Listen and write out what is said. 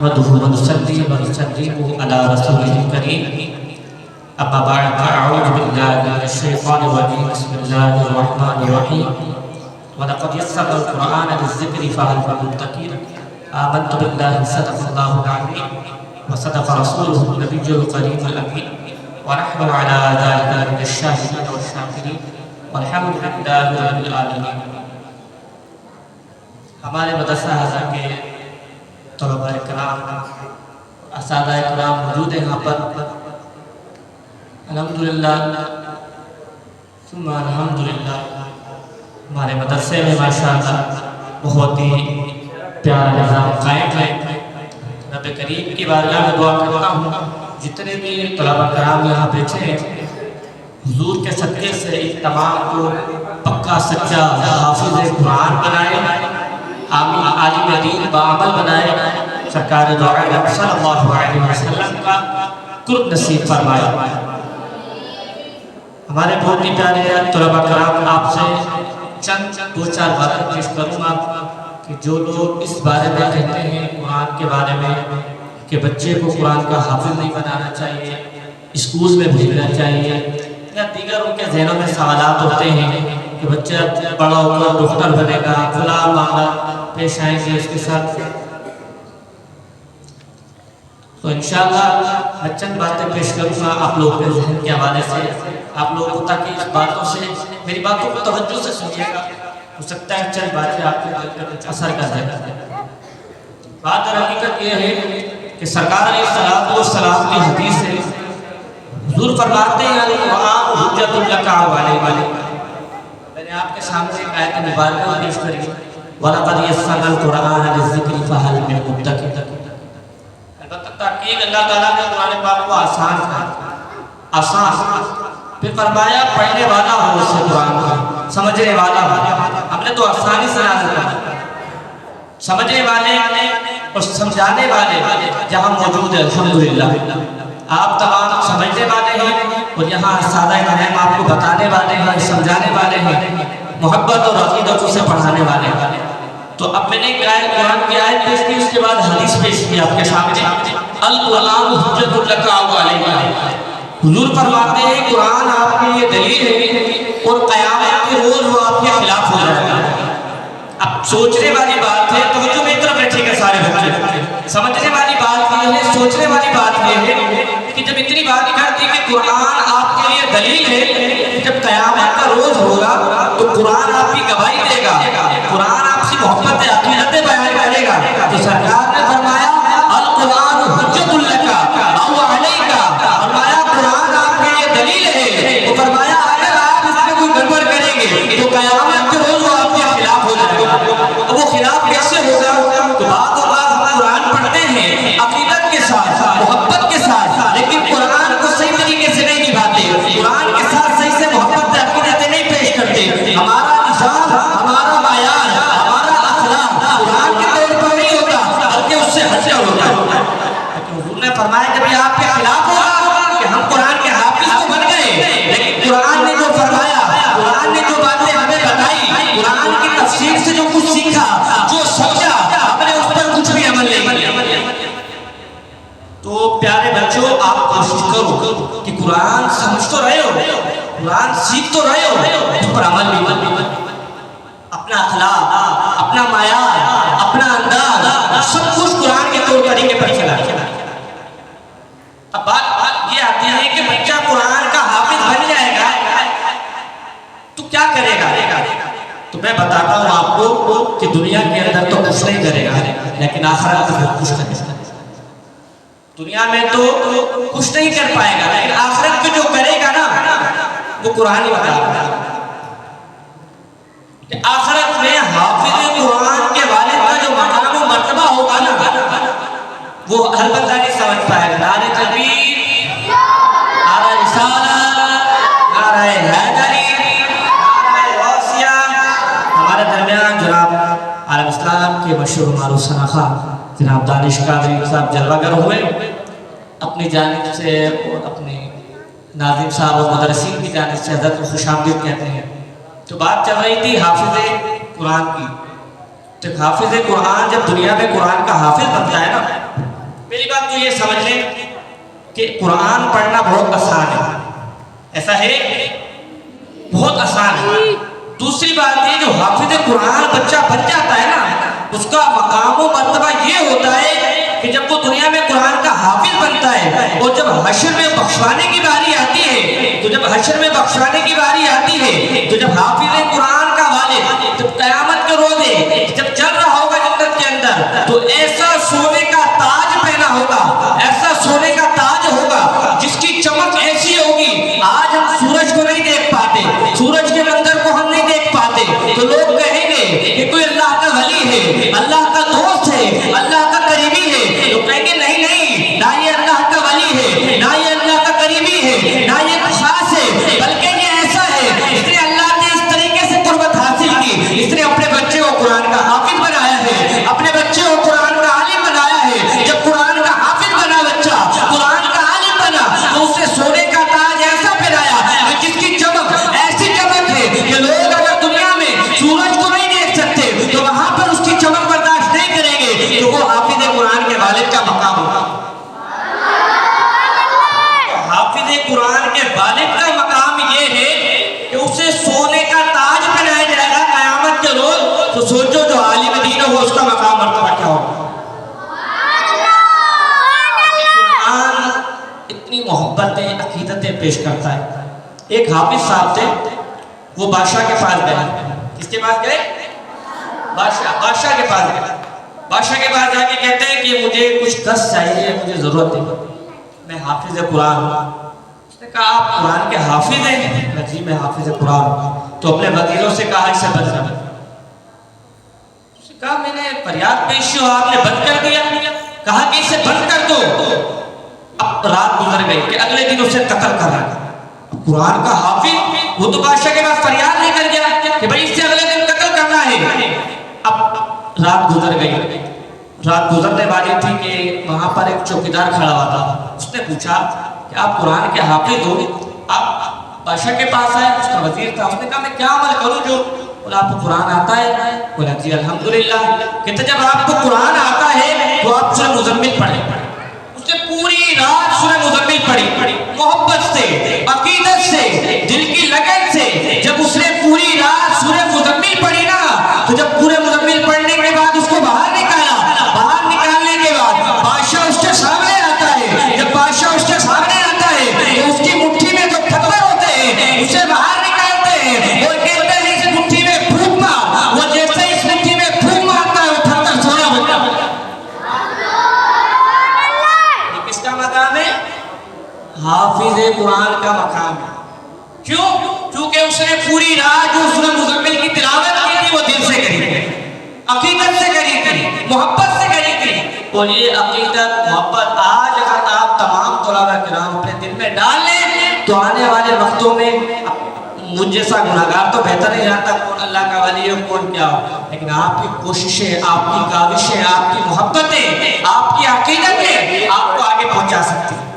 نحمده ونصلي ونسلم على رسوله الكريم اما بعد فاعوذ بالله من الشيطان الرجيم بسم الله الرحمن الرحيم ولقد يسرنا القرآن للذكر فهل من مدكر آمنت بالله صدق الله العظيم وصدق رسوله النبي الكريم الأمين ونحن على ذلك من الشاهدين والشاكرين والحمد لله رب العالمين. ہمارے مدرسہ حضرہ کے طلباء کرام اساتذہ کرام موجود ہیں یہاں پر. الحمدللہ ثم الحمدللہ ہمارے مدرسے میں ماشاءاللہ بہت ہی پیارا نظام قائم ہے. رب کریم کی بارگاہ میں دعا کرتا ہوں جتنے بھی طلباء کرام یہاں بیٹھے ہیں حضور کے صدقے سے ان تمام کو پکا سچا حافظ قرآن بنائے، آمین، عالم دین بعمل بنائے، سرکار دو عالم صلی اللہ علیہ وسلم کا قرب نصیب فرمائے. ہمارے بہت ہی پیارے طلباء کرام آپ سے چند دو چار باتیں پیش کروں گا کہ جو لوگ اس بارے میں کہتے ہیں قرآن کے بارے میں کہ بچے کو قرآن کا حافظ نہیں بنانا چاہیے، اسکول میں بھیجنا چاہیے، یا دیگر ان کے ذہنوں میں سوالات ہوتے ہیں کہ بچہ بڑا ہو کر ڈاکٹر بنے گا، فلاں معاملہ پیش آئیں گے اس کے ساتھ. تو انشاءاللہ میں چند باتیں پیش کروں گا آپ لوگوں کے ذہن کے حوالے سے، آپ لوگوں کو تاکہ اس باتوں سے میری باتوں کو توجہ سے سنیے گا، ہو سکتا ہے چند باتیں آپ کے دل پر کچھ اثر کر دیں. بات حقیقت یہ ہے کہ سرکار علیہ السلام کی حدیث ہے، حضور فرماتے ہیں القرآن حجت لک علیک. میں نے آپ کے سامنے ایک آیت مبارکہ پیش کری وَلَقَدْ يَسَّرْنَا الْقُرْآنَ لِلذِّكْرِ فَهَلْ مِن مُدَّكِرٍ. البتہ تحقیق اللہ تعالیٰ نے قرآن پاک کو آسان کہا، آسان. پھر فرمایا پڑھنے والا ہو اس سے قرآن کو، سمجھنے والا ہو. ہم نے تو آسانی سے نازل کیا، سمجھنے والے اور سمجھانے والے جہاں موجود ہے الحمدللہ. آپ تمام سمجھنے والے ہیں اور یہاں سادہ کریم آپ کو بتانے والے ہیں، سمجھانے والے ہیں، محبت اور عقیدت سے پڑھانے والے ہیں. تو اب میں نے قرآن کی آیت پیش کی، اس کے بعد حدیث پیش کی آپ کے سامنے. القرآن حجت لک علیک. حضور فرماتے ہیں قرآن آپ کے لیے دلیل ہے اور قیامت کے روز وہ آپ کے خلاف ہو جائے گا. اب سوچنے والی بات ہے، توجہ میری طرف بیٹھے گا سارے بچے. سمجھنے والی بات یہ ہے، سوچنے والی بات یہ ہے کہ جب اتنی بات کر دی کہ قرآن آپ کے لیے دلیل ہے، جب قیامت کا روز ہوگا تو قرآن آپ کی گواہی دے گا، قرآن آپ سے محبت عقیدت بیان کرے گا. تو سرکار نے فرمایا القرآن حجت لک او علیک. فرمایا قرآن آپ کے لیے دلیل ہے. وہ فرمایا اگر آپ اس میں کوئی گڑبڑ کریں گے تو قیامت کے روز وہ آپ کے خلاف ہو جائے گا. اب وہ خلاف کیسے ہوگا؟ تو بعض اوقات ہم قرآن پڑھتے ہیں عقیدت کے ساتھ، محبت کے ساتھ، لیکن قرآن کو صحیح طریقے سے نہیں نبھاتے، قرآن کے ساتھ صحیح سے محبت عقیدت نہیں پیش کرتے. ہمارا نظام، ہمارا معیار، ہمارا اخلاق قرآن کے طور پر نہیں ہوتا بلکہ اس سے ہٹ کر ہوتا ہے. حضور نے فرمایا جب یہ آپ کے خلاف ہوگا کہ ہم قرآن کے حافظ تو بن گئے، لیکن قرآن نے جو فرمایا، قرآن نے جو باتیں ہمیں بتائی، قرآن کی تفسیر سے جو کچھ سیکھا، جو سمجھا، ہم نے اس پر کچھ بھی عمل نہیں کیا. تو پیارے بچوں آپ کوشش کرو کہ قرآن سمجھ تو رہے ہو، قرآن سیکھ تو رہے ہو، اس پر عمل بھی کرو. اپنا اخلاق، اپنا معیار، اپنا انداز سب کچھ قرآن کے طور طریقے پر چلا. اب بات یہ آتی ہے کہ بچہ قرآن کا حافظ بن جائے گا تو کیا کرے گا؟ تو میں بتاتا ہوں آپ کو کہ دنیا کے اندر تو کچھ نہیں کرے گا لیکن آخرت میں بہت کچھ کرے گا. دنیا میں تو کچھ نہیں کر پائے گا لیکن آخرت میں جو کرے گا نا وہ قرآن ہی بتا رہا ہے کہ آخرت میں حافظ قرآن کے والد کا جو مقام و مرتبہ ہوگا نا وہ ہر بندہ نہیں سمجھ پائے گا. نعرہ تکبیر، نعرہ رسالت، نعرہ حیدری، نعرہ غوثیہ. ہمارے درمیان جناب عالم اسلام کے مشہور معروف شناخواہ جناب دانش قادری صاحب جلوہ گر ہوئے، اپنی جانب سے اور اپنے ناظم صاحب اور مدرسین کی جانب سے حضرت کو خوش آمدید کہتے ہیں. تو بات چل رہی تھی حافظ قرآن کی. تو حافظ قرآن جب دنیا میں قرآن کا حافظ بنتا ہے نا سمجھ لیں کہ قرآن پڑھنا بہت آسان ہے. ایسا ہے بہت آسان ہے. دوسری بات یہ جو حافظ قرآن بچہ بن جاتا ہے نا اس کا مقام و مرتبہ یہ ہوتا ہے کہ جب وہ دنیا میں قرآن کا حافظ بنتا ہے اور جب حشر میں بخشوانے کی باری آتی ہے تو جب حافظ قرآن کا والد جب قیامت کے روزے جب چل رہا ہوگا جنت کے اندر تو ایسا سونے کا تاج پہنا ہوگا، ایسا سونے کا تاج ہوگا جس کی چمک ایسی ہوگی آج ہم سورج کو نہیں دیکھ پاتے، سورج کے منظر کو ہم نہیں دیکھ پاتے تو لوگ کہیں گے کہ کوئی اللہ کا ولی ہے، اللہ کا دوست ہے، اللہ کا قریبی ہے. لوگ کہیں گے نہیں نہیں، نہ یہ اللہ کا ولی ہے، نہ یہ اللہ کا قریبی ہے، نہ یہ خاص ہے، بلکہ یہ ایسا ہے اس نے اللہ نے اس طریقے سے قربت حاصل کی، اس نے اپنے بچے کو قرآن کا حافظ بنایا ہے، اپنے بچے کو قرآن کا عالم بنایا ہے. جب قرآن کا حافظ بنا بچہ، قرآن کا عالم بنا تو اسے سونے کا تاج ایسا پہنایا جس کی چمک ایسی چمک ہے کہ لوگ اگر دنیا میں سورج کو نہیں دیکھ سکتے تو وہاں پر اس کی چمک برداشت نہیں کریں گے تو وہ حافظ قرآن کے والد کا مقام ہوگا. حافظ قرآن کے والد کا مقام یہ ہے کہ اسے سونے کا تاج پہنایا جائے گا قیامت کے روز. تو سوچو جو عالم دین ہو اس کا مقام مرتبہ کیا ہوگا. قرآن اتنی محبتیں عقیدتیں پیش کرتا ہے. ایک حافظ صاحب تھے وہ بادشاہ کے پاس گئے. کس کے پاس گئے؟ بادشاہ کے پاس گئے. بادشاہ کے پاس جا کے کہتے ہیں کہ مجھے کچھ کس چاہیے، مجھے ضرورت ہے، میں حافظ قرآن ہوں. اس نے کہا آپ قرآن کے حافظ ہیں؟ جی میں حافظ قرآن ہوں. تو اپنے وزیروں سے کہا اسے بند کر. اس نے کہا میں نے فریاد پیش کی آپ نے بند کر دیا. کہا کہ اسے بند کر دو. اب رات گزر گئی کہ اگلے دن اسے قتل کرا. قرآن کا حافظ وہ تو بادشاہ کے پاس فریاد نہیں کر گیا کہ بھائی اس سے اگلے دن قتل کرنا ہے. اب رات گزر گئی. رات گزرنے والی تھی کہ وہاں پر ایک چوکیدار کھڑا ہوا تھا. اس نے پوچھا کہ آپ قرآن کے حافظ ہو، آپ بادشاہ کے پاس آئے. اس کا وزیر تھا. اس نے کہا میں کیا عمل کروں جو؟ بولا آپ کو قرآن آتا ہے؟ بولا جی الحمدللہ. کہتے جب آپ کو قرآن آتا ہے تو آپ سورہ مزمل پڑھیں. اس نے پوری رات سورہ مزمل پڑھی محبت سے، عقیدت سے، دل کی لگن سے. جب اس نے پوری رات سورہ مزمل پڑھی نا تو جب پورے مزمل پڑھنے کے بعد اس کو باہر نکالا. باہر نکالنے کے بعد بادشاہ اس کے سامنے آتا ہے. جب بادشاہ اس کے سامنے آتا ہے تو اس کی مٹھی میں جو پتھر ہوتے ہیں اسے باہر نکالتے ہیں اور کہتے ہیں اس مٹھی میں پھونک مار. وہ جیسے اس مٹھی میں پھونک مارتا ہے وہ پتھر سونا ہو جاتا ہے. یہ کس کا مقام ہے؟ حافظ قرآن کا مقام ہے. کیوں؟ کیونکہ اس نے پوری رات جو سورہ مزمل کی تلاوت کی تھی وہ دل سے کری تھی، عقیدت سے کری تھی، محبت سے کری تھی. اور یہ عقیدت محبت آج اگر آپ تمام طلباء کرام اپنے دل میں ڈال لیں تو آنے والے وقتوں میں مجھ جیسا گناہگار تو بہتر نہیں جانتا کون اللہ کا ولی ہے کون کیا ہو، لیکن آپ کی کوششیں، آپ کی کاوشیں، آپ کی محبتیں، آپ کی عقیدتیں آپ کو آگے پہنچا سکتی ہیں.